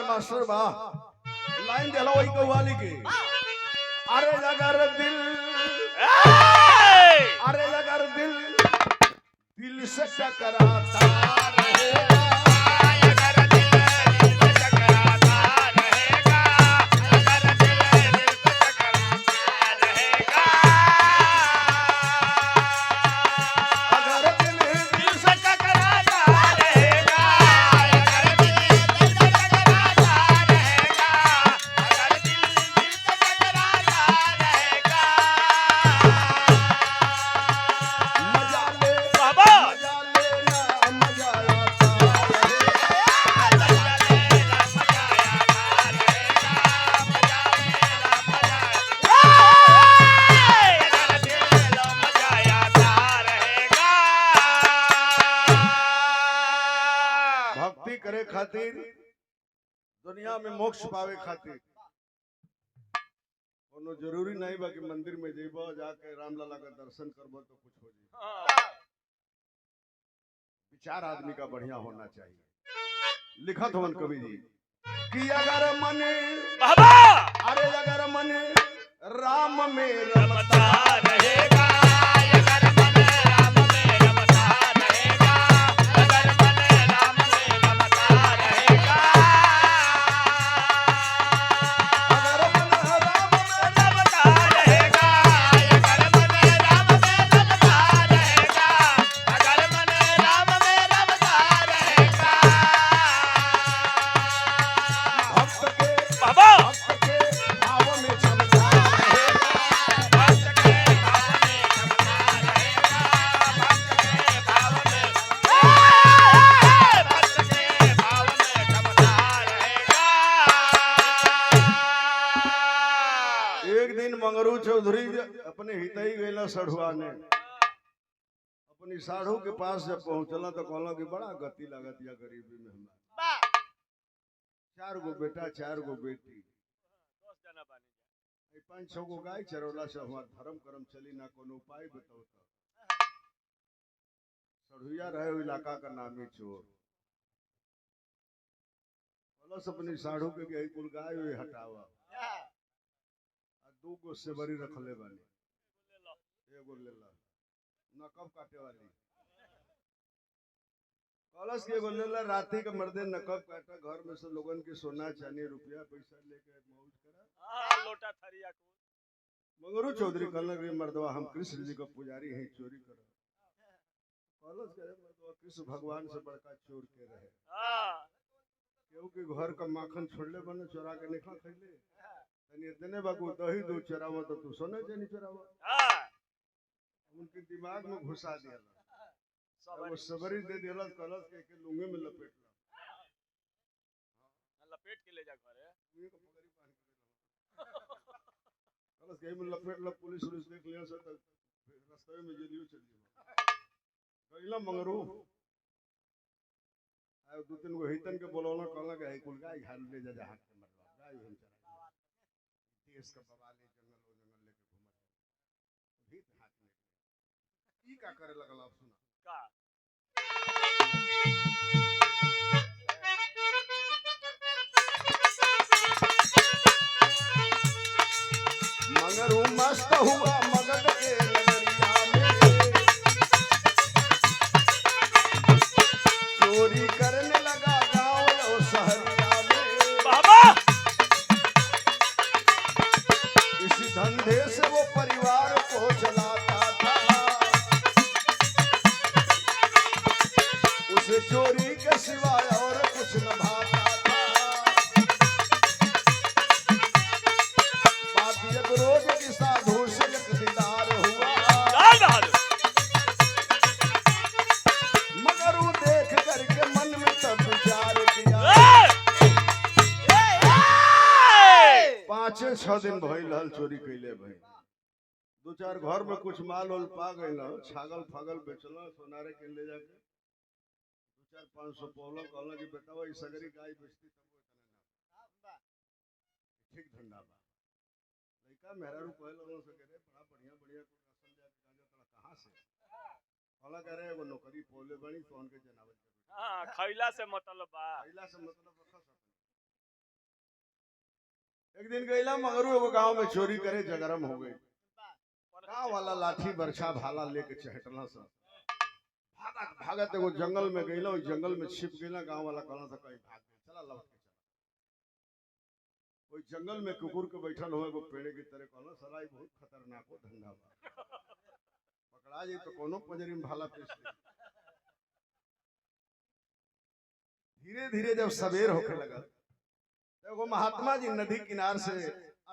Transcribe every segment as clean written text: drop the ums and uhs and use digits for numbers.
Master बा line देला वही कव्वाली के अरे अगर दिल अरे अगर दिल दिल से टकराता रहेगा भक्ति करे खातिर दुनिया में मोक्ष पावे खातिर कोनो जरूरी नहीं बा कि मंदिर में जेबो जाके रामलला का दर्शन करबो तो कुछ हो जाए। विचार आदमी का बढ़िया होना चाहिए। लिखत हवन कवि जी कि अगर मन अरे अगर मन राम में रमता रहेगा मंगरू चौधरी अपने हितई गैला सढ़ुआ ने अपनी साढ़ू के पास जब पहुंचला तो कहला कि बड़ा गति लागत या गरीबी में हमारा 4 गो बेटा 4 गो बेटी 5-6 गो गाय चरौला से हमार धर्म कर्म चली ना कोनो उपाय बताओ तो सढ़ुआ रहे इलाका का नामी चोर प्लस अपनी साढ़ू के कुल गाय हटावा 2 गो सेवरी रखले बानी एगो लेला नकब काटे वाली कलश के एगो लेला राती के मर्दे नकब काटा घर में से लोगन के सोना चांदी रुपया पैसा लेके मौज करा लोटा थरिया को मंगरू चौधरी कहलन रे मर्दवा हम कृष्ण जी का पुजारी हैं चोरी कर कलश के मर्दवा कृष्ण भगवान से बड़का चोर के रहे केहू के घर का माखन छोड़ले बने चोरा के निखा खैले इतने बाबू दही दो चरावा तो तू सोने जानी चरावा उनके दिमाग में घुसा दिया वो सबरी दे दिया कलश के लुंगे में लपेटला लपेट के ले जा घरे कलश के में लपेटला पुलिस देख लिया सर रास्ते में जेलियो चल गईला मंगरू आ 2-3 गो हितन के बोलौला कहला के कुल गाय घाल ले जा हाथ के मरवा गाय हम देश का बवाले जंगल लेके घूमत हाथ में ई का करे लगल आप सुना का मगर मस्त हुआ मगध के नगरिया में चोरी करने लगा गांव और शहरिया में बाबा इसी धंधे से वो परिवार को चलाता था उसे चोरी के सिवाय और कुछ न भाता था बात एक रोज की साधु से एक दीदार हुआ मगर वो देख करके मन में तब विचार किया 5-6 दिन भइल हल चोरी कैले भाई 2-4 घर में कुछ माल वाल पा गई ना छागल फागल बेचला सोनारे के ले जाके 2-4-500 पौला कहला कि बेटा इस सगरी गाय बेचती तब इतना ठीक धंधा बा लइका मेहरारू कहल लोगों से करे बड़ा बढ़िया बढ़िया कुछ राशन जाके गांजा तड़ा कहां से कहला करे एगो नौकरी पोले बनी तो उनके जनावत हां खैला से मतलब बा खैला से मतलब रखा एक दिन गईला मगरू एगो गांव में चोरी करे जगरम हो गई। गांव वाला लाठी बरछा भाला लेके चहटना सब भागत भागत एगो जंगल में गईला, ओई जंगल में छिप गईला। गांव वाला कहला था कहीं भाग गए, चला लौट के चला। ओई जंगल में कुकुर के बैठल हो एगो पेड़ की तरह, कहला साला ई बहुत खतरनाक हो धंधा बा, पकड़ा जाई तो कोनो पंजरी में भाला पीस दे। धीरे धीरे जब सवेर होके लगा, एगो महात्मा जी नदी किनार से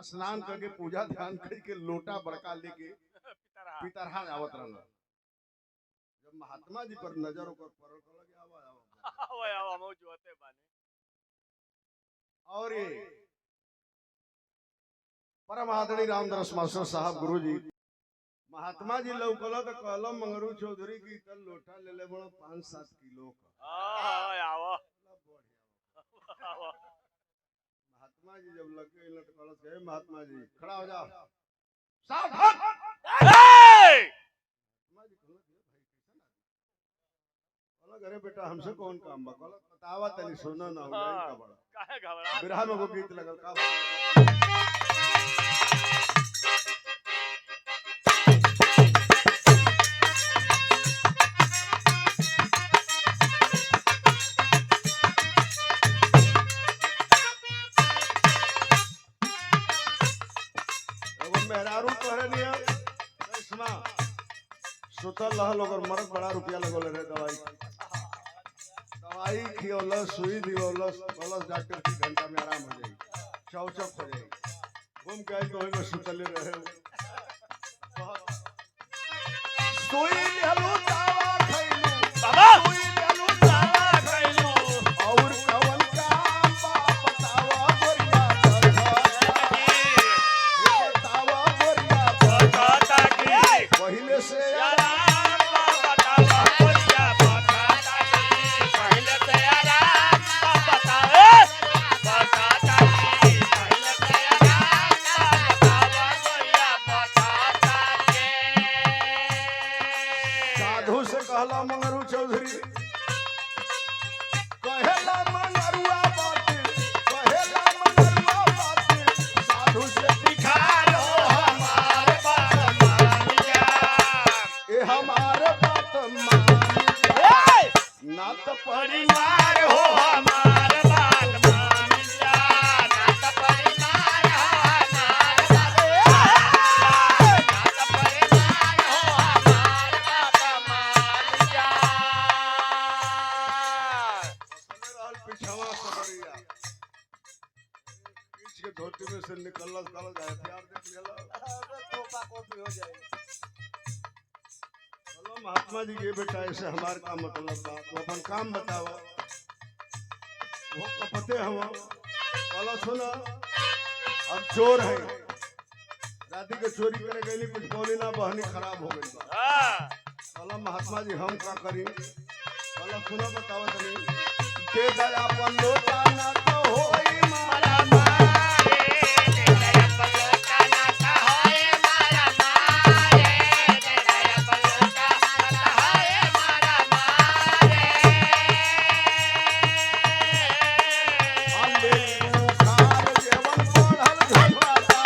स्नान करके पूजा ध्यान करके लोटा बड़का लेके पितरहा आवत रहना। जब महात्मा जी पर नजर ओकर पड़ल, कहला कि आवा आवा ओए आवा हम जोते बानी। और ये परम आदरणीय रामदास मास्टर साहब गुरु जी महात्मा जी लौकला तो कहला मंगरू चौधरी की कल लोटा ले ले बड़ो 5-7 किलो का। ओए आवा बढ़िया। आवा। महात्मा जी जब लगे इन तो कहला हे महात्मा जी खड़ा हो जाओ, सावधान। महात्मा जी कहला भाई कैसा ना, कहला अरे बेटा हमसे कौन काम बा, कहला बतावा तनी सुना ना हो जाए का बड़ा काहे घबरा बिरहा में वो गीत लगल का मेहरारू तोहरे नियम करिश्मा सुतल रहल, ओकर मरद बड़ा रुपया लगल रहे दवाई खियौलस, सुई दियौलस, कहलस डॉक्टर की घंटा में आराम हो जाई, चौचक हो जाई। घूम के आई तो ओही में सुतले रहे। सुई दियलु दवा खइलु बाबा सुई दियलु दवा खइलु और कवन काम बा बतावा गोरिया बतावा गोरिया बताता की पहिले से बतावा गोरिया बताता की पहले से आराम बताए बताता की पहले से आराम बतावा गोरिया बताता की। साधु से कहला मंगरू चौधरी, कहेला मंगरुआ बात, कहेला मंगरुआ बात, साधु से भिखारो हमारे बात मान जा। ए हमारे बात मान जा, ना तो परिवार हो हमारे बात मान जा, ना तो परिवार हो हमारे बात मान जा, ना तो परिवार हो हमारे बात मान जा। रहल पिछवा सबरिया पीछ के धोती में से निकलल कल जाए प्यार देख लेला, अरे तोपा कॉपी हो जाए। चलो महात्मा जी ये बेटा ऐसे हमार का मतलब बा, तो अपन काम बतावा। वो कपते हम कहला सुना हम चोर हैं, राती के चोरी करे गईली, कुछ बोली ना, बहनी खराब हो गई बा। हां कहला महात्मा जी हम का करी, कहला सुना बतावा तनी, दे दया अपन लोटा ना तो होई मारा मारे दे दया पलोटा ना ता होए मारा मारे, दे दया पलोटा ना ता होए मारा मारे। आले बुखार जेवन पढ़ल झोटाता,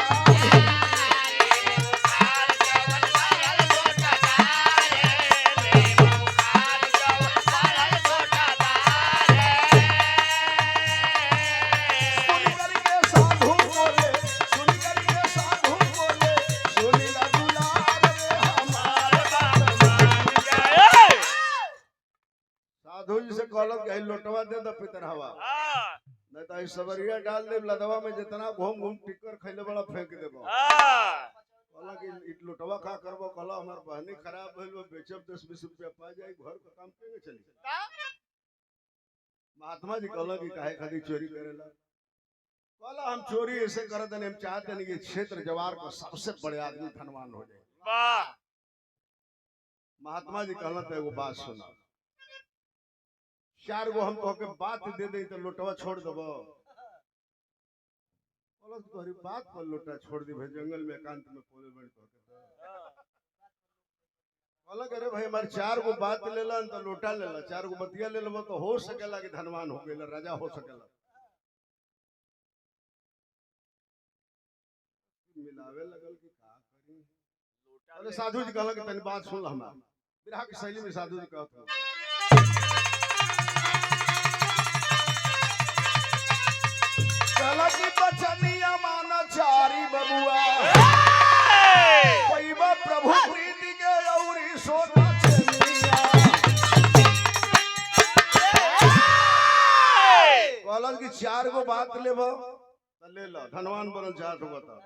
सुन करके साधु बोले, सुन करके साधु बोले, सुनीला दुलार रे हमार बात मान जा। साधु जी से कहलो कि लोटवा दे दो पितरहवा, नहीं तो सबरिया डाल दे लदवा में, जितना घूम घूम टिकर खैले बड़ा फेंक देबो। कहला कि इ लोटवा का करबो, कहला हमार बहनी खराब भइल बा, बेचब 10-20 रुपया पा जाई, घर का काम केंगे चली। महात्मा जी कहला कि काहे खातिर चोरी करेला, कहला हम चोरी ऐसे करत हन, हम चाहते हैं कि क्षेत्र जवार का सबसे बड़े आदमी धनवान हो जाए। महात्मा जी कहला तो एगो बात सुना, 4 गो हम तोहके बात दे दे तो लोटवा छोड़ देबो। कहला तोहरी बात पर लोटा छोड़ दी भाई, जंगल में एकांत में पोले बन तोहके। कहला अरे भाई हमार 4 गो बात लेला तो लोटा लेला, 4 गो बतिया ले लेबो तो हो सकेला कि धनवान हो गइला, राजा हो सकेला। मिलावे लगल कि का करी। लूटा अरे ले। साधु जी कहल कि तनी बात सुन हमार विरह की शैली में साधु जी कहत हो कहला कि बचनिया माना चारी बबुआ पैबा प्रभु प्रीति के औरी सोना चनिया कहलन कि 4 गो बात लेबो त ले लो धनवान बनल चाहत हो बता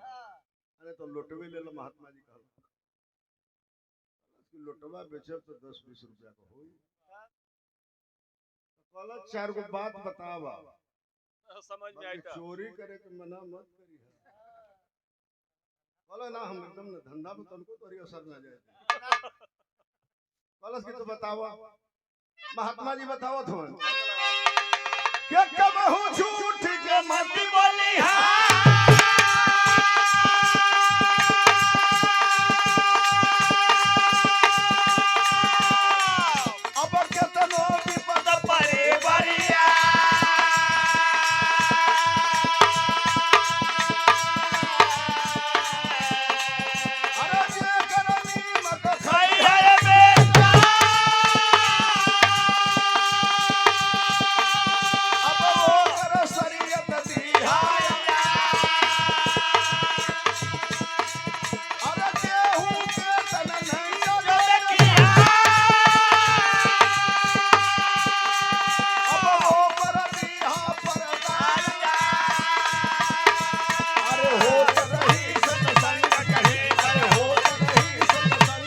अरे तो लोटवे ले लो महात्मा जी कहल कि लोटवा बेचब तो 10-20 रुपया का होई कहल 4 गो बात बतावा समझ में आई था। चोरी करे के मना मत करी कहल ना हम एकदम न धंधा में तनको तोरी असर ना जाए कहल कि तो बतावा महात्मा जी बताओ तो क्या कहूं झूठ के मत बोली अब केतनो विपद परे बरिया अरे जे करनी मत खाई है बेटा अब वो कर शरीयत दिहाया अरे केहू के तन नहीं देखिया अब वो कर दिहा परदाया अरे होत रही सत्संग कहे अरे होत रही सत्संग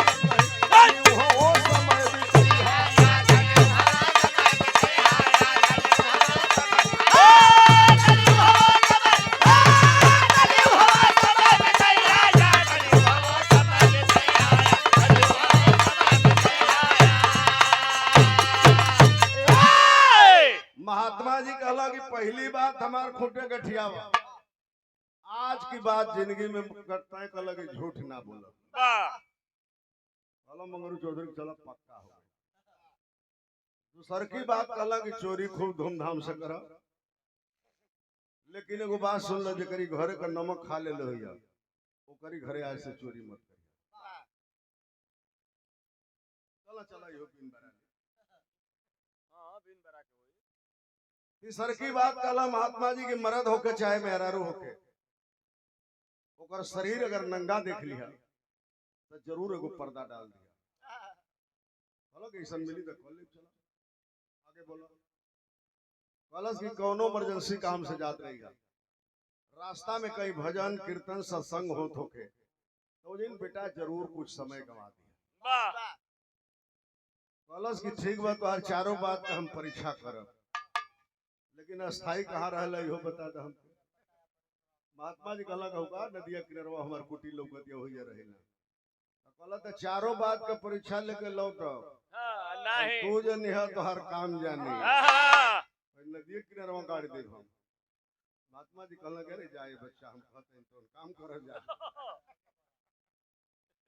कहे वो समय बितिहा महात्मा जी कहला कि पहली बात हमार खूंटे गठियावा आज की बात जिंदगी में करता है कहला कि झूठ ना बोलो कहला मंगरू चौधरी चला पक्का हो दूसर की बात कहला कि चोरी खूब धूमधाम से करा लेकिन एगो बात सुन लो जकरी घरे का नमक खा ले लोहिया ओकरी घरे आज से चोरी मत करिया चला चला यो बिन बरा हाँ बिन बरा के होई। तीसर की बात कहला महात्मा जी के मर्द होके चाहे मेहरारू होके ओकर शरीर अगर नंगा देख लिया तो जरूर एगो पर्दा डाल दिया बोलो कि ऐसा मिली तो कॉलेज चला आगे बोलो कॉलेज की कौनो इमरजेंसी काम से जात रहेगा रास्ता में कई भजन कीर्तन सत्संग होत होके तो दिन बेटा जरूर कुछ समय गवा दिया वाह कॉलेज की ठीक बात तो हर चारों बात का हम परीक्षा करब लेकिन अस्थाई कहाँ रहल इहो बता दे हम महात्मा जी कहला होगा नदिया किनारवा हमार कुटी लौकतिया होइए रहेला कहला तो चारों बात का परीक्षा लेके लौट हाँ नहीं तू जो निहा तो हर काम जानी हाँ नदिया किनारवा गाड़ी दे हम महात्मा जी कहला के रे जाए बच्चा हम कहते हैं तो काम कर जा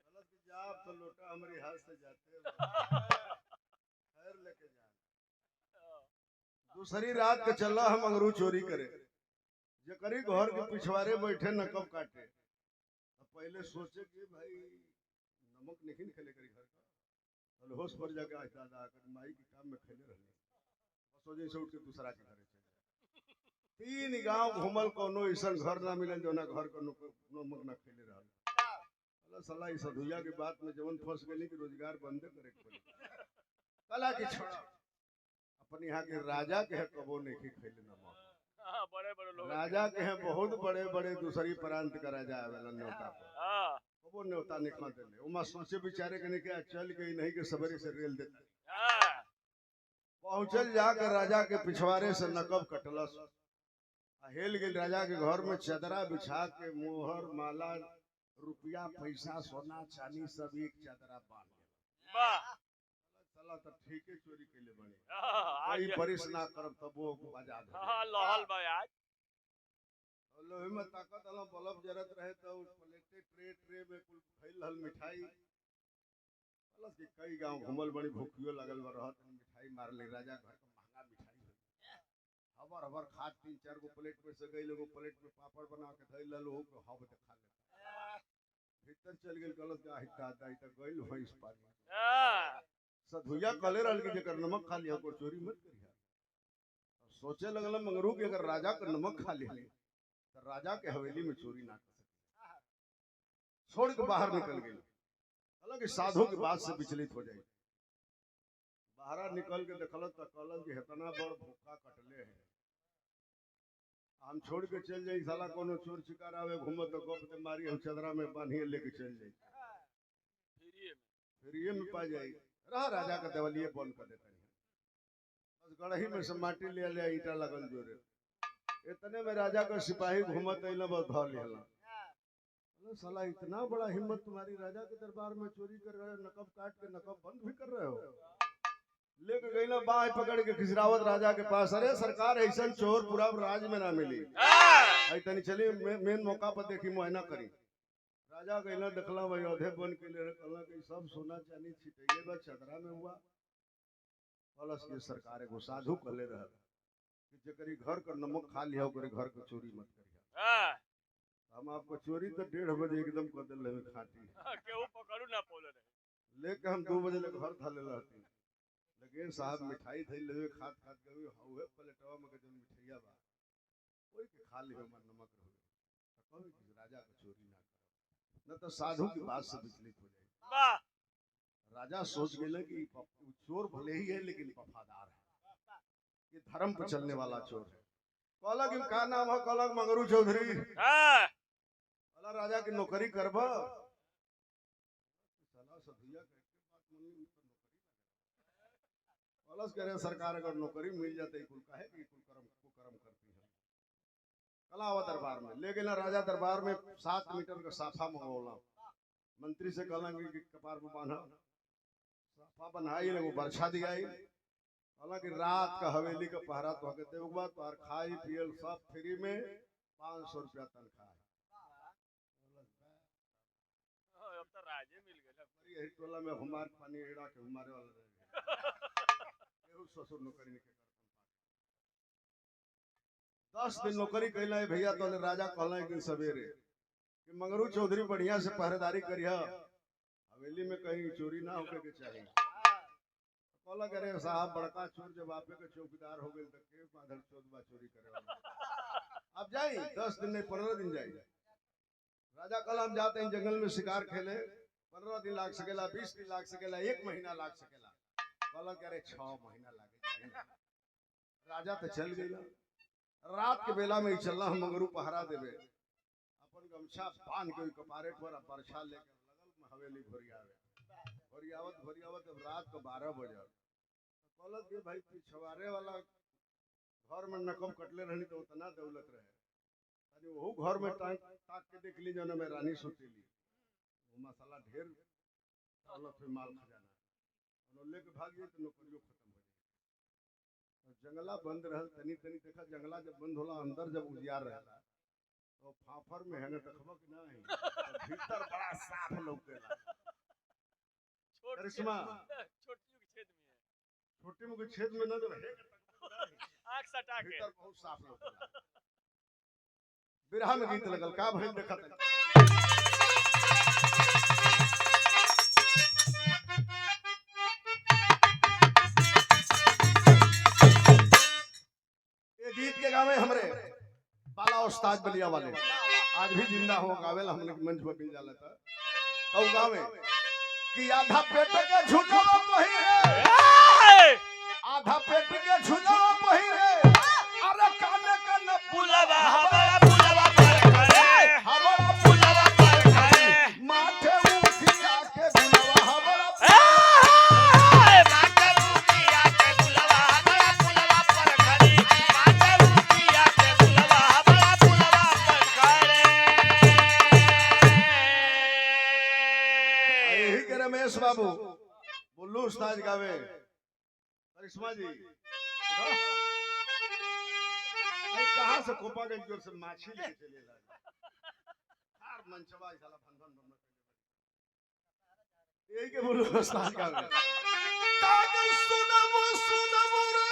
कहला कि जा अब तो लोटा हमारी हाथ से जाते खैर लेके जा दूसरी रात के चला हम अंगरू चोरी करे जकरी घर के पिछवाड़े बैठे नकब काटे अब पहले सोचे कि भाई नमक नहीं खेले करी घर का होश पर जाके आज दादा माई के काम में खेले रहे सोचे से उठ के दूसरा के घरे चले 3 गांव घूमल कोनो ऐसा घर ना मिलल जो ना घर को नमक ना खेले रहा अल्लाह सल्ला इस अधुया के बात में जवन फंस गई कि रोजगार बंद करे कला की छोड़ा अपन यहाँ के राजा के है कबो नहीं खेले नमक हाँ बड़े बड़े लोग राजा के हैं बहुत बड़े बड़े दूसरी प्रांत का राजा आवेला न्योता पर हाँ कबो न्योता नहीं खा देले उमा सोचे बेचारे के नहीं के चल गई नहीं के सबरी से रेल देते हाँ पहुंचल जाकर राजा के पिछवाड़े से नकब कटलस हेल गेल राजा के घर में चदरा बिछा के मोहर माला रुपया पैसा सोना चांदी सब एक चदरा बांध दिया वाह चला तो ठीक है चोरी के लिए बने हाँ कोई परिस ना करब तब वो आजाद हो हाँ लहल भाई आज लोहे में ताकत वाला बल्ब जरत रहे तो प्लेटे ट्रे में कुल खैल हल मिठाई अलग के कई गांव घुमल बड़ी भूखियो लगल बा रहत मिठाई मार ले राजा घर का महंगा मिठाई हबर हबर खाद 3-4 गो प्लेट में से गई लोगों प्लेट में पापड़ बना के धइल लो के हब दे खा ले भीतर चल गेल गलत का हिस्सा दाई त गइल भैंस पानी सधुया कले रहल कि जेकर नमक खा लिया को चोरी मत करिया सोचे लगल मंगरू कि अगर राजा का नमक खा ले तो राजा के हवेली में चोरी ना कर सके छोड़ के बाहर निकल गई हालांकि साधु की बात से विचलित हो जाए बाहर निकल के देखल तो कहल कि इतना बड़ भूखा कटले है हम छोड़ के चल जाई साला कोनो चोर शिकार आवे घूमत तो गप के मारी हम चदरा में बांधिए लेके चल जाई फिर ये में पा जाई रहा राजा का देवलिए बंद कर देता है बस गड़ही में से माटी ले ले ईटा लगल जोरे इतने में राजा का सिपाही घूमत अइला बस धर लेला अरे साला इतना बड़ा हिम्मत तुम्हारी राजा के दरबार में चोरी कर रहे हो नकब काट के नकब बंद भी कर रहे हो लेके गईला बाह पकड़ के खिसरावत राजा के पास अरे सरकार ऐसा चोर पूरा राज में ना मिली आई तनी चली मेन मौका पर देखी मुआयना करी राजा गईला देखला भाई अधे बन के ले कहला कि सब सोना चांदी छिटैले बा चदरा में हुआ पलस के सरकार एगो साधु कहले रहल कि जेकरी घर का नमक खा लिया ओकरे घर के चोरी मत करिया हम आपको चोरी तो 1:30 बजे एकदम कर दिल हमें खाटी केहू पकड़ू ना पोले लेके हम 2 बजे तक घर थाले रहती लेकिन साहब मिठाई थई लेवे खात खात गई हउए प्लेटवा में के जन मिठाइया बा कोई के खा ले हमर नमक रहे तो कभी कि राजा के चोरी ना करो न तो साधु की बात से विचलित हो जाए वाह राजा सोच गेले कि चोर भले ही है लेकिन वफादार है ये धर्म पर चलने वाला चोर है कहला कि का नाम है कहला मंगरू चौधरी हां कहला राजा की नौकरी करबा साला सधिया के बात नहीं कहला करे सरकार अगर नौकरी मिल जाते कुल काहे कि कुल कर्म करती है कलावा दरबार में ले गेला राजा दरबार में 7 मीटर का साफा मंगवला मंत्री से कहला कि कपार पे बांधा साफा बनाई वो बरछा दियाई हालांकि रात का हवेली का पहरा तो हके देव बा तो खाई पियल सब फ्री में 500 रुपया तनख्वाह अब तो राजे मिल गेला यही टोला में हमार पानी एड़ा के हमारे वाला रह केहू ससुर नौकरी नहीं के 10 दिन नौकरी कैला है भैया तो राजा कहला एक दिन सवेरे कि मंगरू चौधरी बढ़िया से पहरेदारी करिया हवेली में कहीं चोरी ना होके के चाहिए कहला करे साहब बड़का चोर जब आपे के चौकीदार हो गए तो के माधर चोदबा चोरी करे अब जाई 10 दिन नहीं 15 दिन जाई राजा कहला हम जाते हैं जंगल में शिकार खेले 15 दिन लाग सकेला 20 दिन लाग सकेला 1 महीना लाग सकेला कहला करे 6 महीना लागे राजा तो चल गई रात के बेला में ही चलना हम मंगरू पहरा देवे अपन गमछा बांध के कपारे पर बरछा लेकर लगल हवेली घोरियावत अब रात को 12 बजे कहलत के भाई पिछवाड़े वाला घर में नकब कटले रहनी तो उतना दौलत रहे अरे वो घर में ताक के देख ली जन में रानी सुतेली वो मसाला ढेर दौलत पे माल खजाना लेके भाग गई तो नौकरियों खत्म हो गई जंगला बंद रहल तनी तनी देखा जंगला जब बंद होला अंदर जब उजियार रहला तो फाफर में है ना देखबो कि नहीं तो भीतर बड़ा साफ लौकेला करिश्मा छोटी मुके छेद में ना तो है आंख सटा के भीतर बहुत साफ लौकेला बिरहा में गीत लगल का भइल देखत गीत के गावे हमरे बाला उस्ताद बलिया वाले आज भी जिंदा हो गावेल हमने मंच पर मिल जाला था तो गावे कि आधा पेट के झुलावा पहिरे आधा पेट के झुलावा पहिरे अरे काने काने बुलावा हमारा बुलावा पर करे हमारा बुलावा पर करे माथे उठिया के बुलावा हमारा माथे उठिया के बुलावा हमारा बुलावा पर करे माथे उठिया के बुलावा हमारा बुलावा पर करे यही के रमेश बाबू बुल्लू उस्ताद गावे करिश्मा जी आई कहां से कोपागंज जोर से माछी लेके चले ला हर मंचवा साला भन यही के बुल्लू उस्ताद गावे कागज सुनबो रे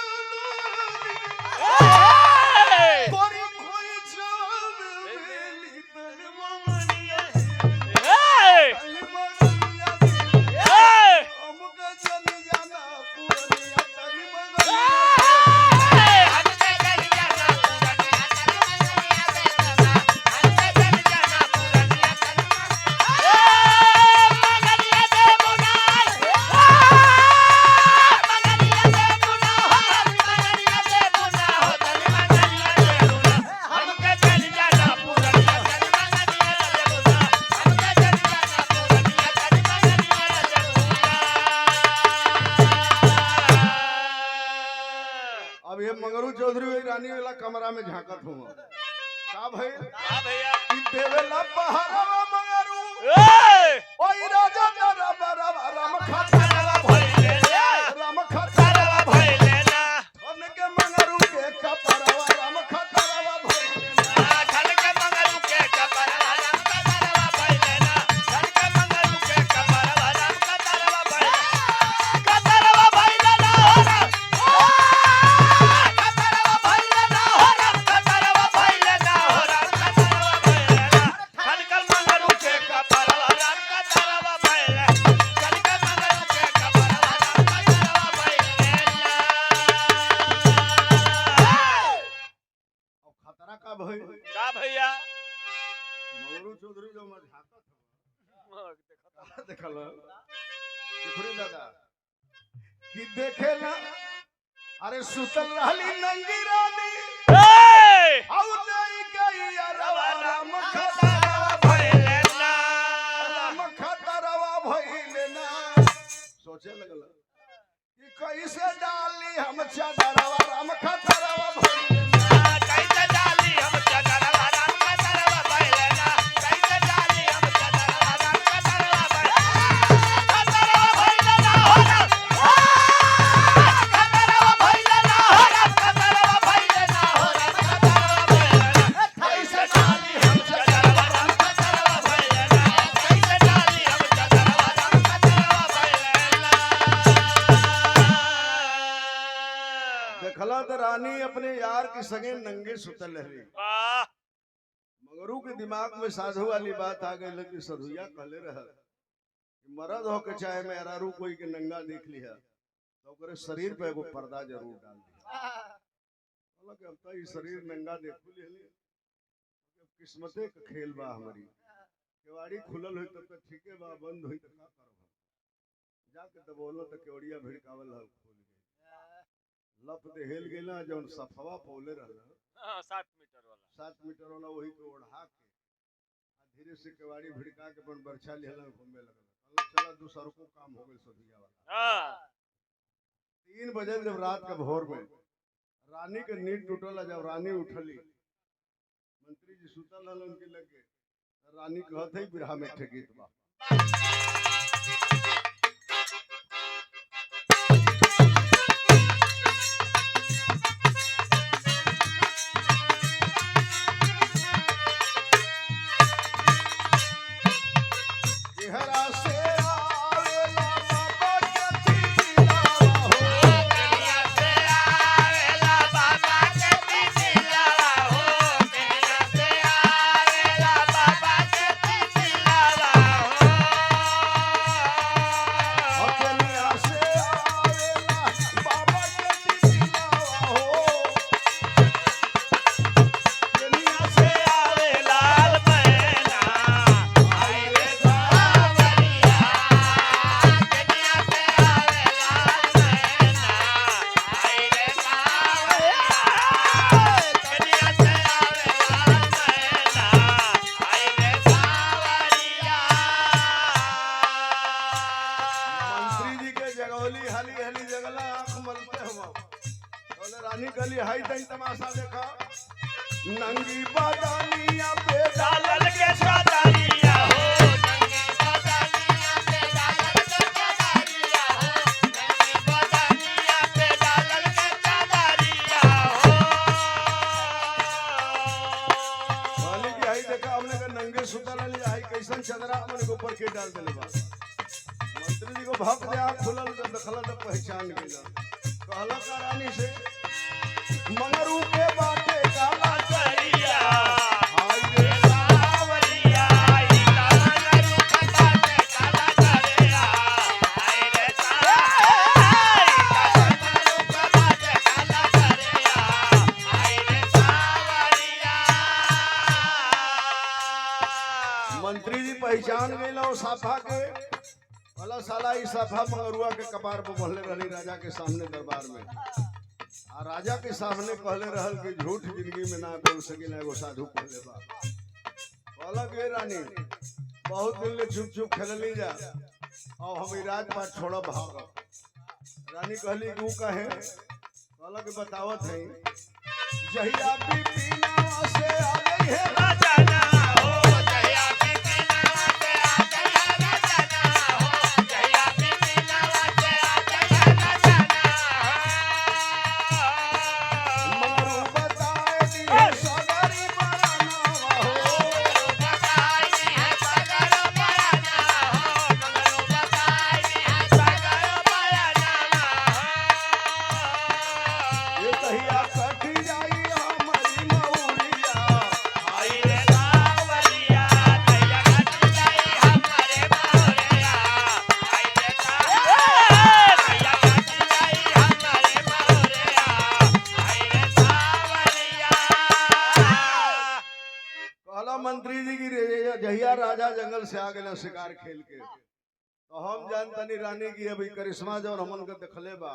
कमरा में झांकत हूँ का भाई भैया कि देवेला पहाड़वा मंगरू ए ओई राजा तारा बराबर राम खतरवा भइले ना राम खतरवा भइले ना उनके मंगरू के कपरवा राम खतरवा भइले धन के मंगरू के कपरवा राम कतरवा भइले ना धन के मंगरू के कपरवा राम कतरवा भइले कतरवा भइले ना हो राम कतरवा भइले ना हो राम कतरवा भइले ना हो राम कतरवा भइले ना धन के मंगरू के कपरवा राम कतरवा भइले धन के मंगरू के कपरवा राम कतरवा भइले ना खतरा का भइल का भैया मंगरू चौधरी जो मैं झांकत हूँ देखल देखुरी दादा कि देखेला अरे सुतल रहली नंगी रानी ए आउ नहीं गई अरवा राम कतरवा खतरवा भइले ना राम खतरवा भइले ना सोचे लगल कि कैसे डाली हम चादरवा राम खतरवा भइले ना कैसे डाली हम चदरवा राम कतरवा भइले ना कैसे डाली हम चदरवा राम कतरवा भइले ना हो राम कतरवा भइले ना हो राम कतरवा भइले ना हो राम कतरवा भइले ना कैसे डाली हम चदरवा राम कतरवा भइले ना कैसे डाली हम चदरवा राम कतरवा भइले ना देखला तो रानी अपने यार की संगे नंगे सुतल रही वाह मगरू के दिमाग में साधु वाली बात आ गई कि सधुया कहले रह मरद हो के चाहे मेहरारू कोई के नंगा देख लिया तो ओकरे शरीर पे एगो पर्दा जरूर डाल दिया हालांकि अब तो ई शरीर नंगा देखू लेली किस्मते के खेल बा हमारी केवाड़ी खुलल होई तब तक ठीके बा बंद होई त का करब जाके दबोलो त केवड़िया भिड़कावल हल खोल गई लप दे हेल गेला जौन सफवा पौले रहला 7 मीटर वाला 7 मीटर वाला वही के ओढ़ा के आ धीरे से केवाड़ी भिड़का के अपन बरछा लेला घूमे लगल कहला चला दूसर को काम हो गइल सदिया वाला हां 3 बजे जब रात के भोर में रानी के नींद टूटल जब रानी उठली मंत्री जी सुतल रहल उनके लगे रानी कहत है बिरहा में ठगीत बा चेहरा से आवेला बाबा के दिलावा हो दुनिया से आवेला बाबा के दिलावा हो दुनिया से आवेला बाबा के दिलावा हो दुनिया से आवेला बाबा के दिलावा हो दुनिया से आवे लाल मैना आई रे सावरिया दुनिया से आवे लाल मैना आई रे सावरिया दुनिया से आवे लाल मैना आई रे सावरिया मंत्री जी के जगौली हाली हाली जगला आंख मलते हुआ बोले रानी गली हाई दई तमाशा देखा नंगी बादानिया पे डालल के चादरिया हो नंगी बदनिया पे डालल के चादरिया हो नंगी बदनिया पे डालल के चादरिया हो बोले कि हाई देखा हमने का नंगे सुतल वाली हाई कैसन चदरा हमने के ऊपर के डाल देले बा मंत्री जी को भक दे आंख खुलल जब देखला तो पहचान गइला कहला का रानी से मंगरू के बाटे काला करिया हाय रे सावरिया ई ताना रुख बाटे काला करिया आई रे सावरिया ताना रुख बाटे काला करिया आई रे सावरिया मंत्री जी पहचान गइला ओ साफा के भला साला ई साफा मंगरुआ के कपार पर बोलले रहली राजा के सामने दरबार में आ राजा के सामने कहले रहल कि झूठ जिंदगी में ना बोल सकिला एगो साधु कहले बा कहला के रानी बहुत दिन ले चुप चुप खेलली जा और हम ई राजपाट छोड़ भाग रानी कहली कि ऊ कहे कहला के बतावत है जहिया बिपिनवा से आ गई है राजना हो जहिया बिपिनवा से आ गई है राजना हो जहिया बिपिनवा से आ गई है राजना मंगरू बताए दी है सगरी बरनावा हो बताई है सगर बयाना हो मंगलो बताई है सगर बयाना ये कहिया कटी जाई हमारी मौरिया आई रे सावरिया दैया कट जाई हमारे मोरिया आई रे दैया कट जाई हमारे मोरिया आई रे सावरिया कहला मंत्री जी की जहिया राजा जंगल से आ गए शिकार खेल के तो हम जानतनी रानी की अभी करिश्मा जौन हमन के देखले बा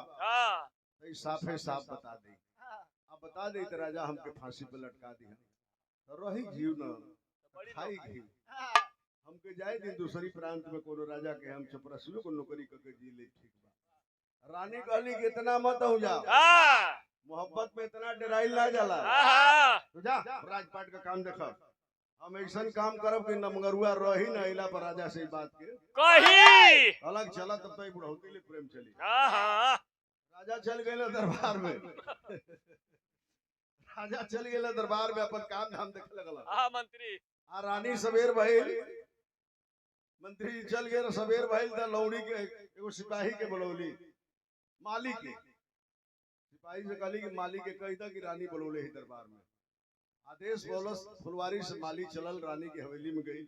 तो साफे साफ बता दे अब बता दे तो राजा हमके फांसी पे लटका दी तो रही जीव न खाई घी हमके जाए दिन दूसरी प्रांत में कोनो राजा के हम चपरसियों को नौकरी करके जी ले ठीक बा रानी कहली कि इतना मत हो जा मोहब्बत में इतना डराइल ना जाला तो जा राजपाट का काम देखो हम ऐसा काम करब कि नमगरुआ रही न अला पर राजा से बात के कही अलग चला तब तो बुढ़ौती ले प्रेम चली आहा राजा चल गए दरबार में राजा चल गए दरबार में अपन काम धाम देखे लगल मंत्री आ रानी सवेर भइल मंत्री जी चल गए सवेर भइल त लौड़ी के एगो सिपाही के बुलौली माली के सिपाही से कहली कि माली के कही था कि रानी बुलौले ही दरबार में आदेश बोलस फुलवारी से माली चलल रानी की हवेली में गई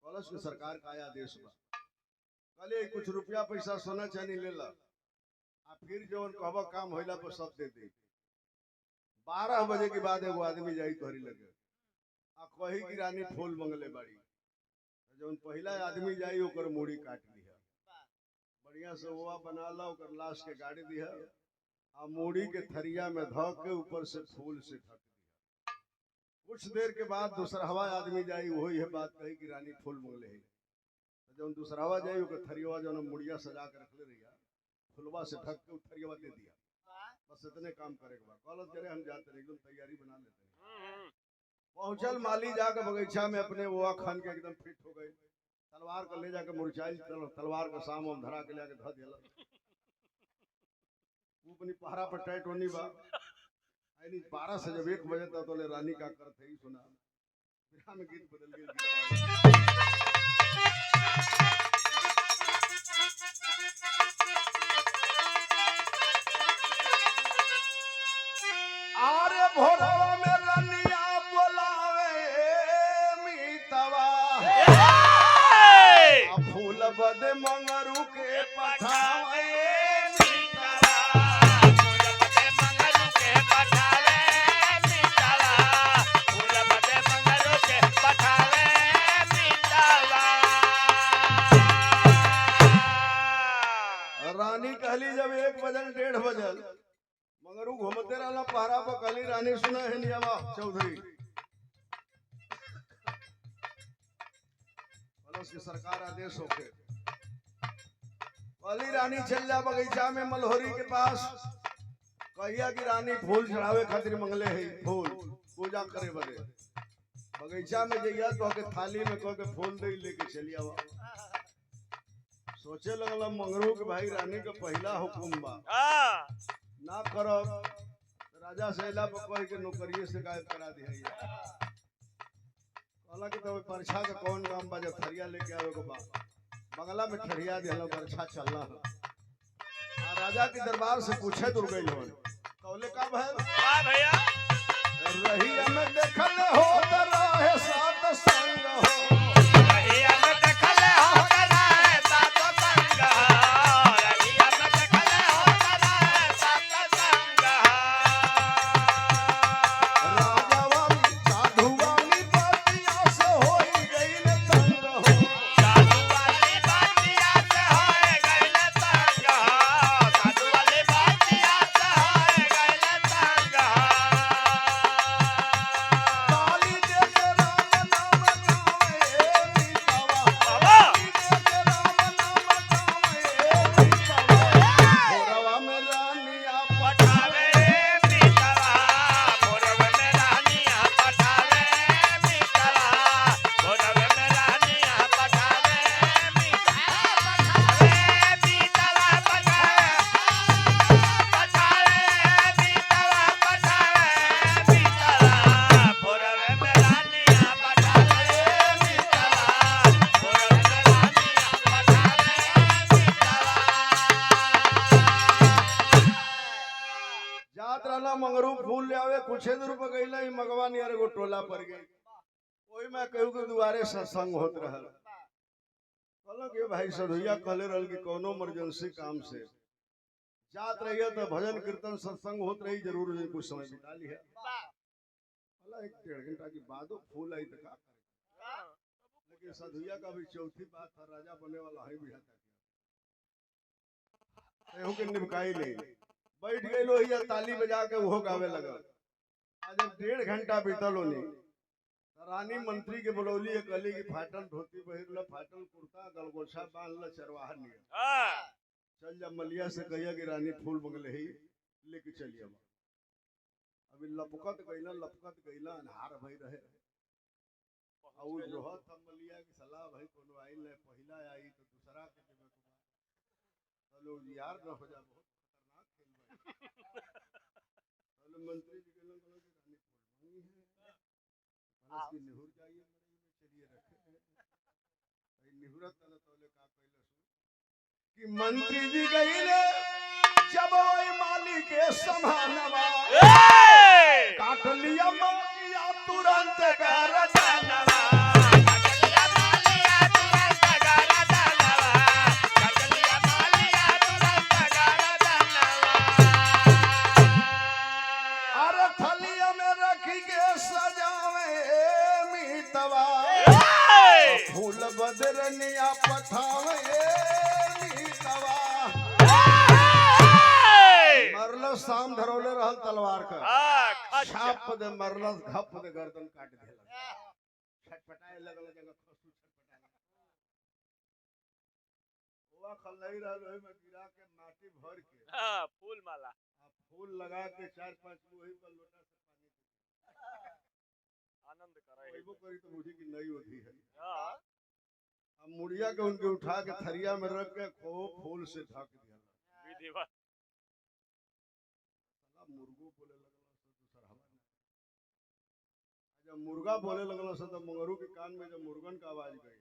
बोलस के सरकार का आया आदेश बा कहले कुछ रुपया पैसा सोना चांदी ले ला आ फिर जवन कहबा काम होइला पर सब दे दे 12 बजे के बाद एगो आदमी जाई तोहरी लगे आ कही कि रानी फूल मंगले बाड़ी जवन पहला आदमी जाई ओकर मूड़ी काट लिया बढ़िया से हुआ बना ला ओकर लाश के गाड़ी दिया आ मूड़ी के थरिया में धो के ऊपर से फूल से ढक दिया कुछ देर के बाद दूसरा आदमी जाई वही है बात कही कि रानी फूल मंगले है जवन दूसरा जाई ओकर थरिया जवन मुड़िया सजा के रखले रहिया फुलवा से ढक के थरिया दे दिया बस इतने काम करे के बाद कॉलेज करे हम जाते एकदम तैयारी बना लेते हैं पहुंचल माली जाकर बगीचा में अपने वो खान के एकदम फिट हो गए तलवार को ले जाकर मुरझाई तलवार का साम हम धरा के लेके धर दिया वो अपनी पहरा पर टाइट होनी बा यानी 12 से जब 1 बजे तक तो ले रानी का करते ही सुना बिना में गीत बदल गए आरे भोरवा में रनिया बोलावे मीतवा फूल बद मंगरू के पठावे मीतवा फूल बदे मंगरू के पठावे मीतवा फूल बदे मंगरू के पठावे मीतवा रानी कहली जब 1 बजल 1:30 बजल मगरू घूमते रहला पहरा पर कहली रानी सुना है नियामा चौधरी के सरकार आदेश होके कहली रानी चल जा बगीचा में मलहोरी के पास कहिया कि रानी फूल चढ़ावे खातिर मंगले है फूल पूजा करे बदे बगीचा में जइया तो के थाली में कह के फूल दे लेके चलिया सोचे लगल मंगरू के भाई रानी का पहला हुकुम बा ना करो राजा सैला पर के नौकरी से गायब करा दिया कहला कि तो परछा का कौन काम बा जब थरिया लेके आवे को बा बंगला में ठड़िया दिया परछा चलना आ राजा के दरबार से पूछे दूर गई हो कहले का भैया रही हमें देखल हो रहे साथ संग हो पछे दूर पर गईला ही मगवानी अरे गो टोला पर गई ओही में कहू के दुआरे सत्संग होत रहल कहलो के भाई सधुइया कहले रहल कि कोनो इमरजेंसी काम से जात रहिए तो भजन कीर्तन सत्संग होत रही जरूर जी कुछ समय बिता लिया भला 1-1.5 घंटा की बादो फूल आई तो का करे लेकिन सधुइया का भी चौथी बात था राजा बने वाला है भी एहू के निभकाई ले बैठ गए लो या ताली बजा के वो गावे लगल आज 1.5 घंटा बीतल होनी रानी मंत्री के बुलौली है कहली की फाटल धोती पहिर ल फाटल कुर्ता गलगोछा बांध ल चरवाहा नियर चल जा मलिया से कहिया कि रानी फूल मंगले ही लेके चलिए अभी लपकत गईला अनहार भई रहे और जो था मलिया की सलाह भाई कोनो आई ले पहिला आई तो दूसरा के देबे को चलो यार न हो जा बहुत खतरनाक खेल भाई चलो मंत्री जी के लोग रानी फूल मंगी है की निहुर जाइए चलिए रखे भाई निहुरत न तोले का कहले कि मंत्री जी गईले जब ओई माली के समानवा काट लिया मालिया तुरंत गरदनवा अरे थलिया में रखी के सजावे मीतवा फूल बदरनिया पठावे मीतवा मरल शाम धरौले रहल तलवार का छाप दे मरल घप दे गर्दन काट देला छटपटाए लगल जगह खसू छटपटाए हुआ खल्लाई रहल ओहि में गिरा के माटी भर के फूल माला फूल लगा के 4-5 वही पर लोटा से पानी आनंद करे वो करी तो मुझे की नई होती है अब मुड़िया के उनके उठा के थरिया में रख के खूब फूल से ढक दिया विधिवत मुर्गो बोले लगल तो सरहवा जब मुर्गा बोले लगल तो मंगरू के कान में जब मुर्गन का आवाज गई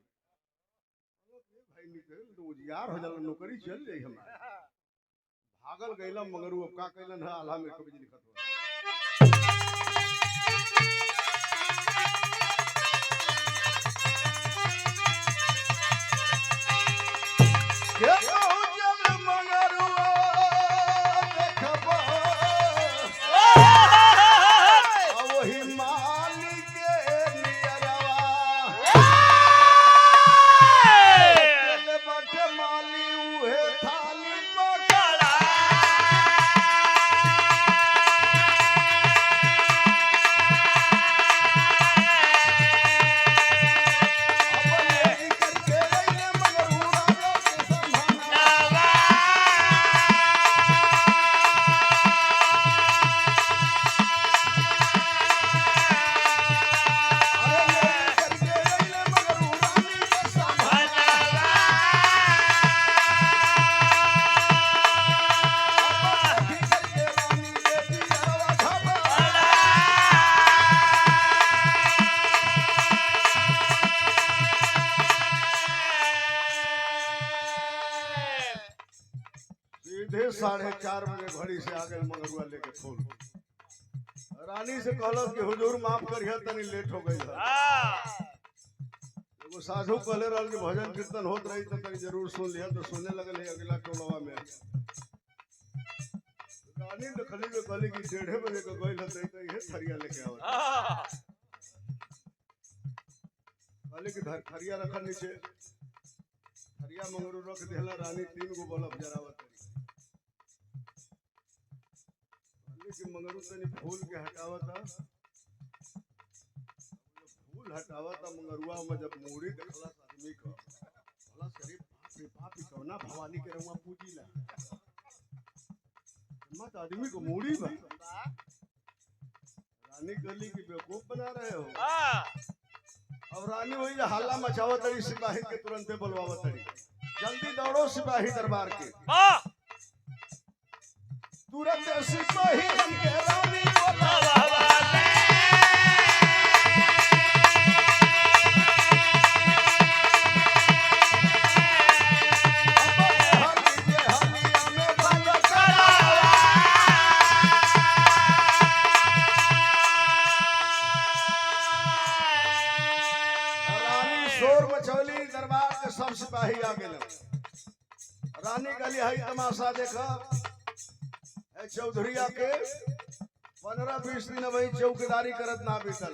भाई निकल तो उजियार हो जाला नौकरी चल जाई हमारा भागल गईला मंगरू अब का कैलन है आल्हा में कभी लिखत हो सीधे 4:30 बजे घड़ी से आ गए मंगरुआ लेके फूल रानी से कहलो कि हुजूर माफ करिए तनी लेट हो गई एगो साधु कहले रहल कि भजन कीर्तन होत रही तो तनी जरूर सुन लिया तो सुनने लगल है अगला टोलवा में रानी देखली के कहली कि 1:30 बजे के गइल हतई तो ये थरिया लेके आवत कहली कि थरिया रखल नीचे थरिया मंगरू रख देला रानी 3 गो बल्ब जरावत कि मंगरू तनी फूल के हटावता फूल हटावता मंगरुआ में जब मूड़ी देखला आदमी का भला शरीफ बाप रे बाप कौना भवानी के रउआ पूजीला मत आदमी को मूड़ी बा रानी गली की बेवकूफ बना रहे हो अब रानी वही हल्ला मचावत रही सिपाही के तुरंत बुलवावत रही जल्दी दौड़ो सिपाही दरबार के तुरंत सिपाही बन के रानी बुलावाले शोर मचौली दरबार के सब सिपाही आ गए। रानी कहली हई तमाशा देखा ए चौधरी आके 15-20 दिन वही चौकीदारी करत ना बीतल।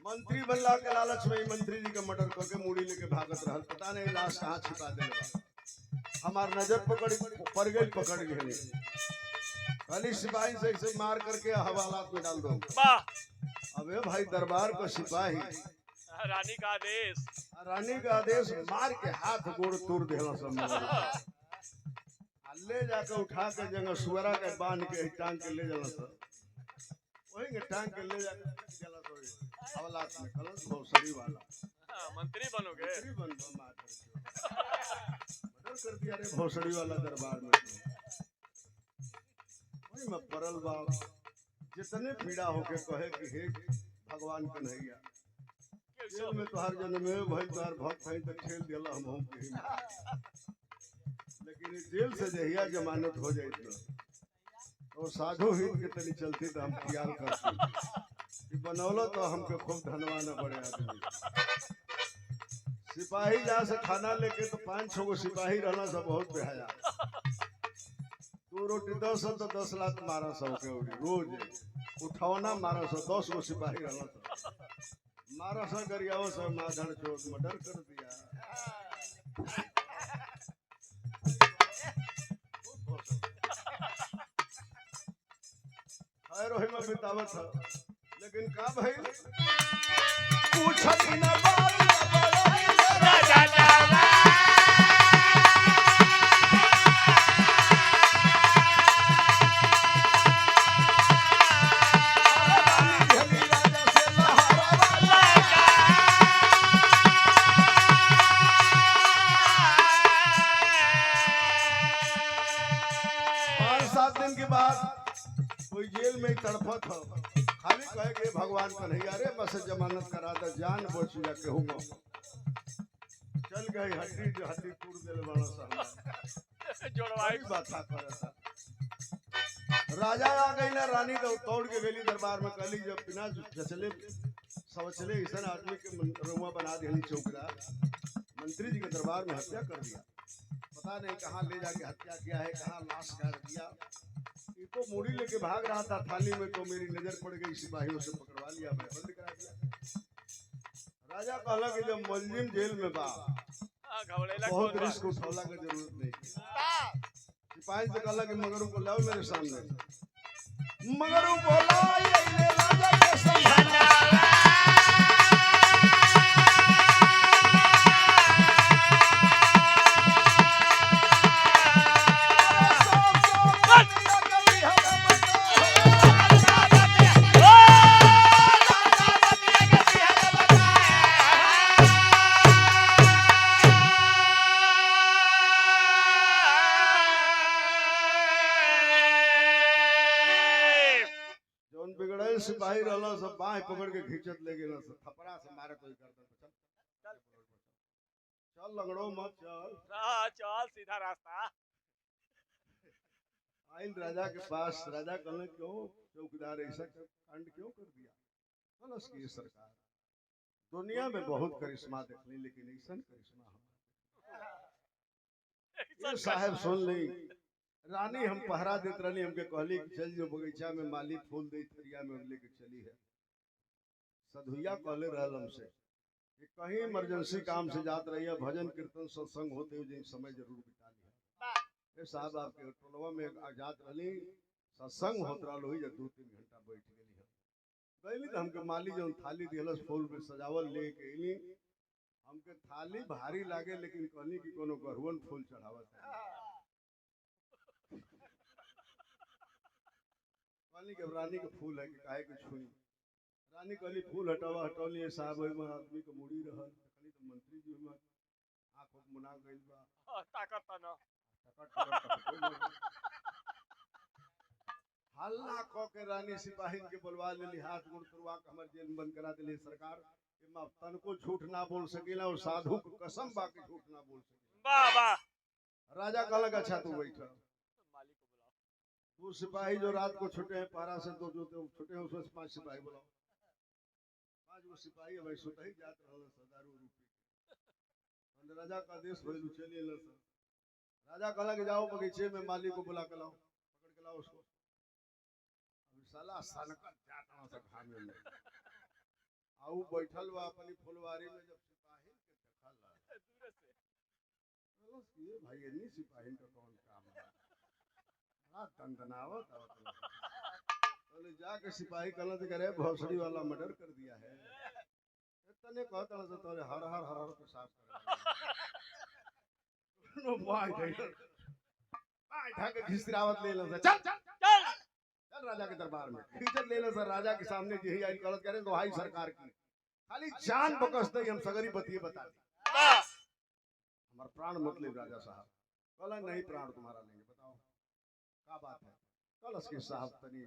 मंत्री बनला के लालच में मंत्री जी के मर्डर करके मूड़ी लेके भागत रहल। पता नहीं लाश कहाँ छिपा देले। हमार नजर पड़ गई पकड़ गए। खाली सिपाही से इसे मार करके हवालात में डाल दो। अबे भाई दरबार का सिपाही रानी का आदेश, रानी का आदेश मार के हाथ गोड़ तोड़ देला सब। ले जाकर उठा के जगह सुअरा के बांध के टांग के ले जाला सर। वही के टांग के ले जाकर चला तो हवालात में कलश भौसड़ी वाला मंत्री बनोगे, मंत्री बन मार मर्डर कर दिया रे भौसड़ी वाला दरबार में। वही में परल बाप जितने पीड़ा होके कहे कि हे भगवान कन्हैया जेल में तोहार जन्म में भाई तोहार भक्त है तो ठेल दिला हम लेकिन जेल से जहिया जमानत हो जाए तो साधु हित के तनी चलती तो हम ख्याल करते बनौलो तो हमके खूब धनवाना बड़े आदमी। सिपाही जा से खाना लेके तो 5-6 गो सिपाही रहना सब बहुत बेहया। 2 रोटी 10 तो 10 लाख मारा सब के रोज उठौना मारा सब 10 गो सिपाही रहना सब मारा सब गरियाओ सब माधर चोट मर्डर कर दिया। रोही में बितावत था लेकिन का भाई पूछत ही ना तड़फत हो खाली कहे के भगवान कन्हैया रे बस जमानत करा दे जान बच जा कहूंगा। चल गई हड्डी टूट देले बड़ा सा जोड़वाई बात करता। राजा आ गई ना रानी तो तोड़ के गली दरबार में कहली जब बिना जचले सवचले ऐसा आदमी के रुआ बना दिया चौकीदार मंत्री जी के दरबार में हत्या कर दिया। पता नहीं कहाँ ले जाके हत्या किया है कहाँ लाश गाड़ दिया। तो मूड़ी लेके भाग रहा था थाली में तो मेरी नजर पड़ गई सिपाहियों से पकड़वा लिया मैं बंद करा दिया। राजा कहला कि जब मुलजिम जेल में बा बहुत रिस्क उठौला की जरूरत नहीं। सिपाही से कहला कि मगरू को लाओ मेरे सामने। मगरू को लाए राजा के सामने सिपाही रहला सब बाह पकड़ के खींचत ले गेला सब थपड़ा से मारे कोई करता चल चल लगड़ो मत चल सीधा रास्ता। आइल राजा के पास राजा कहने क्यों चौकीदार ऐसा कांड क्यों कर दिया। कलश की सरकार दुनिया में बहुत करिश्मा देखली लेकिन ऐसा करिश्मा ये साहब सुन ली। रानी हम पहरा देत रही हमके कहली चल जो बगीचा में माली फूल दे थरिया में लेके चली है। सधुइया कहले रहल हमसे कि कहीं इमरजेंसी काम से जात रही है भजन कीर्तन सत्संग होते हुए समय जरूर बिता लिया। ए साहब आपके टोलवा में जात रही सत्संग होत रहा लोही 2-3 घंटा बैठ गेली गईली तो हमके माली जो थाली दिहलस फूल पे सजावल लेके अली। हमके थाली भारी लागे लेकिन कहली कि कोनो गरुवन फूल चढ़ावत है। रानी के फूल है कि काहे के छुई। रानी कहली फूल हटावा हटौली साहब में आदमी के मुड़ी रहल कहली तो मंत्री जी में आंखों मुना गइल बा ताकत ना हल्ला क के रानी सिपाही के बुलवा लेली हाथ मुड़ तुरवा के हमर जेल में बंद करा देली सरकार के मां तन को झूठ ना बोल सकेला और साधु को कसम बाकी झूठ ना बोल सकेला। वाह वाह। राजा कहलक अच्छा तू बैठ। वो सिपाही जो रात को छुटे हैं पहरा से तो जो छुटे हैं उसमें 5 सिपाही बुलाओ। 5 गो सिपाही भाई सुत ही जात रहल दारू रूपी राजा का आदेश भइलू चलिए ल सर राजा कहला कि जाओ बगीचे में माली को बुला के लाओ पकड़ के लाओ उसको अब साला सनकत जाता से घामे में आऊ बैठल बा अपनी फुलवारी में जब सिपाही के देखल दूर से चलो ये भाई इन्हीं सिपाही का कौन काम है बड़ा दंदनावत बोले जाके सिपाही कहला तो करे भोसड़ी वाला मर्डर कर दिया है तने कहता ना तो हर हर हर हर पेशाब कर नो भाई ढाके घिसरावत ले लो चल चल चल राजा के दरबार में खींचत ले लो सर राजा के सामने यही आई गलत करे तो हाई सरकार की खाली जान बकस दे हम सगरी बतिए बता दी हमारा प्राण मत ले राजा साहब कहला नहीं प्राण तुम्हारा लेंगे बताओ क्या बात है कलश के साहब तनी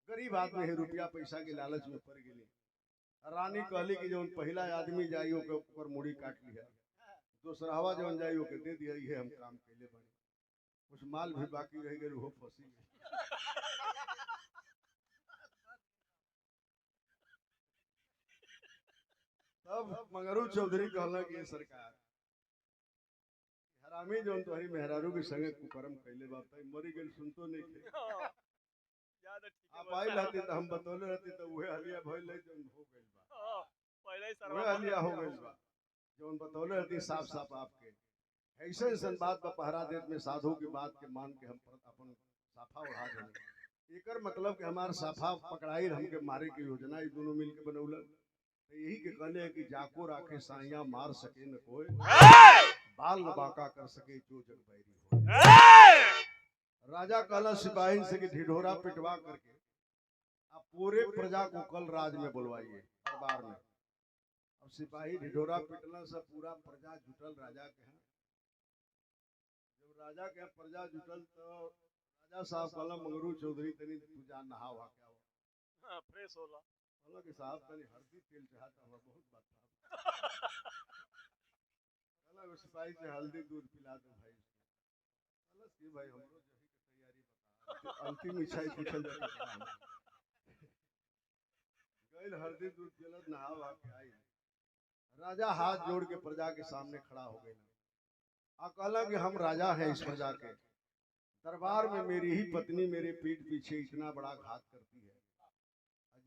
गरीब आदमी है रुपया पैसा के लालच में पड़ गेली रानी कहली कि जो पहला आदमी जाइयो के ऊपर मुड़ी काट लिया दूसरावा जवन जाइयो के दे दिया ये हम काम कैले बने कुछ माल भी बाकी रह गए वो फंसी तब मंगरू चौधरी कहला कि ये सरकार हरामी जो तोहरी मेहरारू के संगे कुकर्म कैले बात मरी गेल सुनतो नहीं थे आप आई रहती तो हम बतौले रहती तो वह हलिया भइल है जो हो गइल बा पहले ही वह हलिया हो गइल बा जो बतौले रहती साफ साफ आपके ऐसे ऐसा बात पर पहरा देत में साधु की बात के मान के हम अपन साफा उड़ा देंगे एकर मतलब कि हमार साफा पकड़ाई हमके मारे की योजना ई दोनों मिल के बनौलन तो यही के कहले है कि जाको राखे साइया मार सके न कोई बाल न बाका कर सके जो जग बैरी हो राजा कहला सिपाही से कि ढिढोरा पिटवा करके आप पूरे प्रजा को कल राज में बुलवाइए दरबार में अब सिपाही ढिढोरा पिटला से पूरा प्रजा जुटल राजा के हैं जब राजा के प्रजा जुटल तो राजा साहब कहला मंगरू चौधरी तनी पूजा नहा हुआ क्या हुआ फ्रेश होला कहला कि साहब तनी हल्दी तेल चढ़ाता हुआ बहुत बात था कहला सिपाही से हल्दी दूध पिला दो भाई कहला कि भाई हमरो अंतिम इच्छा पूछल जाता गैल हल्दी दूध पिलत नहा के आई राजा हाथ जोड़ के प्रजा के सामने खड़ा हो गए आ कहला कि हम राजा हैं इस प्रजा के दरबार में मेरी ही पत्नी मेरे पीठ पीछे इतना बड़ा घात करती है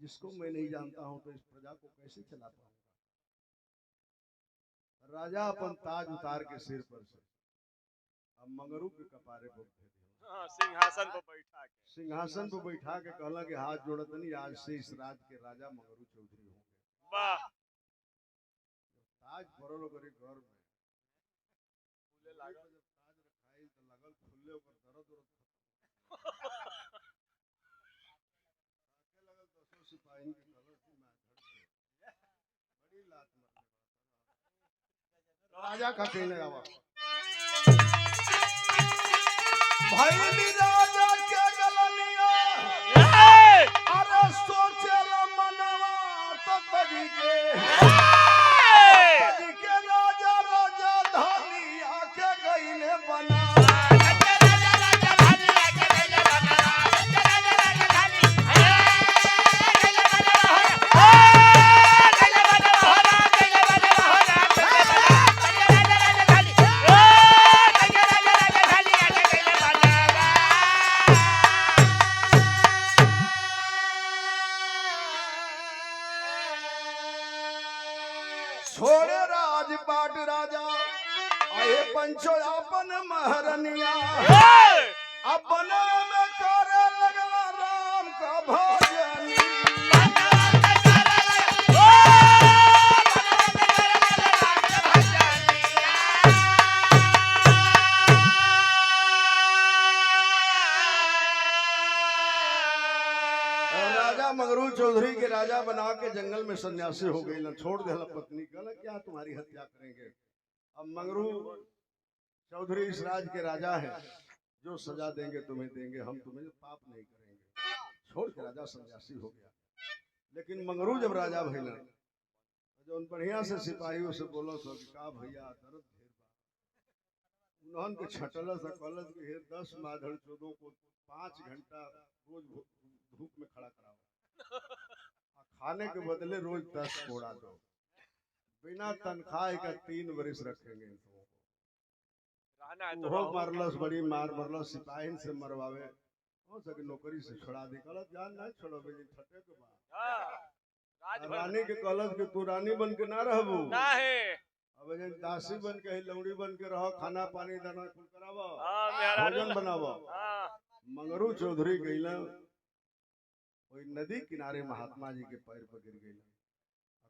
जिसको मैं नहीं जानता हूं तो इस प्रजा को कैसे चला पाऊंगा राजा अपन ताज उतार के सिर पर से अब मंगरू के कपारे पर सिंहासन पर बैठा के कहला कि हाथ जोड़त नहीं आज से इस राज के राजा मंगरू चौधरी होंगे वाह ताज पड़ल ओकरे घर में फूले लागल जब ताज रखाई तो लगल फूले ओकर दर्द लगल दसों सिपाही के कलर की मार धड़ से बड़ी लात मरले राजा का कहने आवा भाई राजा के गलनिया अरे सोचे मनवा तो तरीके राजा राजा धनिया के गईले बना छोड़े राजपाट राजा आए पंचो अपन महरनिया अपन में करे लगला राम का भजन राजा मंगरू चौधरी के राजा बना के जंगल में सन्यासी हो गई ना छोड़ दे पत्नी कहला क्या तुम्हारी हत्या करेंगे अब मंगरू चौधरी इस राज के राजा हैं जो सजा देंगे तुम्हें देंगे हम तुम्हें पाप नहीं करेंगे छोड़ के राजा सन्यासी हो गया लेकिन मंगरू जब राजा भइला जो बढ़िया से सिपाहियों से बोलो सो कि का भैया दर्द ढेर बा उन्होंने के छटल से कलश के हे 10 माधड़ चौदों को 5 घंटा रोज धूप में खड़ा कराओ खाने के बदले रोज 10 कोड़ा दो, बिना तनख्वाह का 3 वर्ष रखेंगे इनको। रहना है तो वो रहो। मरलस बड़ी मार मरलस, सिपाही से मरवावे, हो सके नौकरी से छोड़ा दी, कहलत जान ना छोड़ो बेजी छटे के बाद। राजभर रानी के कहलत कि तू रानी बन के ना रहबू, ना है। अब जे दासी बन के लौड़ी बन के रहो, खाना पानी दाना कुल करावो, मेहरारू भोजन बनावो। हाँ, मंगरू चौधरी गईला वही नदी किनारे महात्मा जी के पैर पर गिर गईला,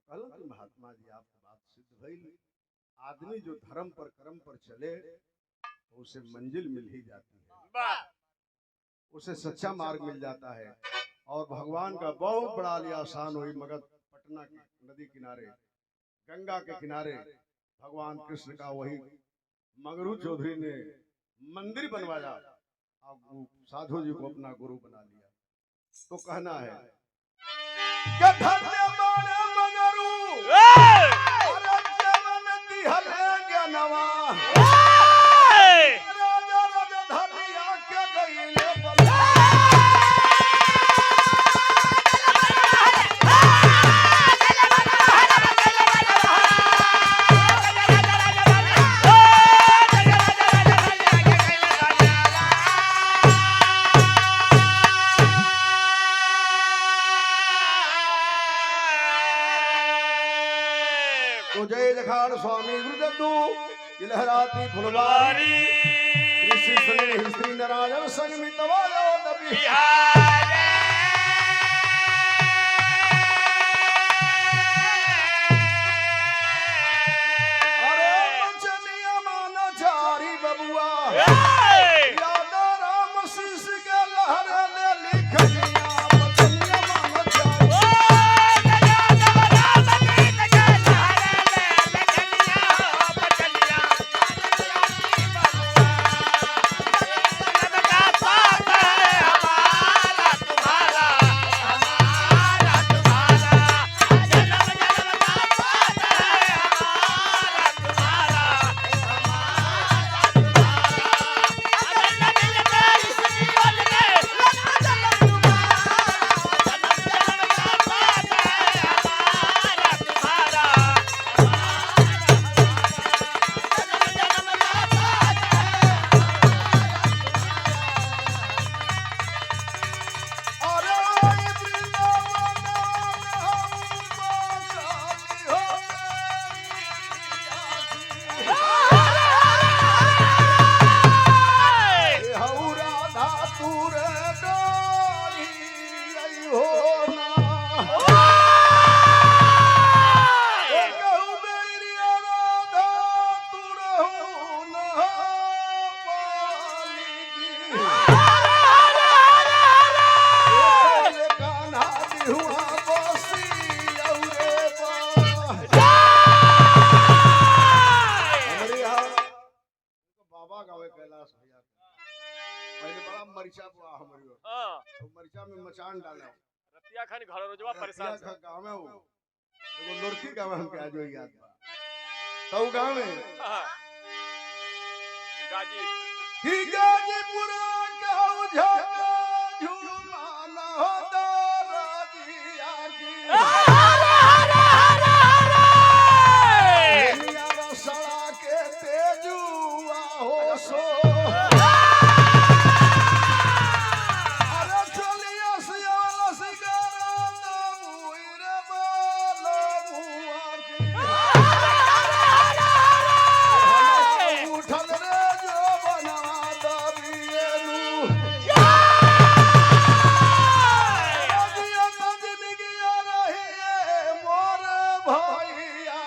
कहलन कि महात्मा जी आपकी बात सिद्ध भइल, आदमी जो धर्म पर कर्म पर चले तो उसे मंजिल मिल ही जाती है, वाह, उसे सच्चा मार्ग मिल जाता है। और भगवान का बहुत बड़ा लिया आसान हुई। मगध पटना की नदी किनारे, गंगा के किनारे भगवान कृष्ण का वही मंगरू चौधरी ने मंदिर बनवाया और साधु जी को अपना गुरु बना लिया। तो कहना है कि धन्य बने मंगरू, अरे जवन दिहले ज्ञानवा, राजा राजधानिया के गईले बला। तो जय जखाड़ स्वामी गुरुजद्दू की लहराती फुलवारी, ऋषि संग स्त्री नारायण संग मितवायो नबी। अरे बचनिया माना चारी बबुआ, यादा राम शीश के लहर ले लिखनिया, बचनिया माना चारी। मरीचा बुआ हमारी ओर, तो मरीचा में मचान डाला, रतिया खानी घर रोजवा परेशान रतिया गाँव में वो एगो लड़की गाँव में हमके आज याद बा, तो गाँव में गाजी ही गाजीपुरा गाँव झका झुमाना हो दराजिया की, नियारा सड़ा के तेजुआ हो सो, भैया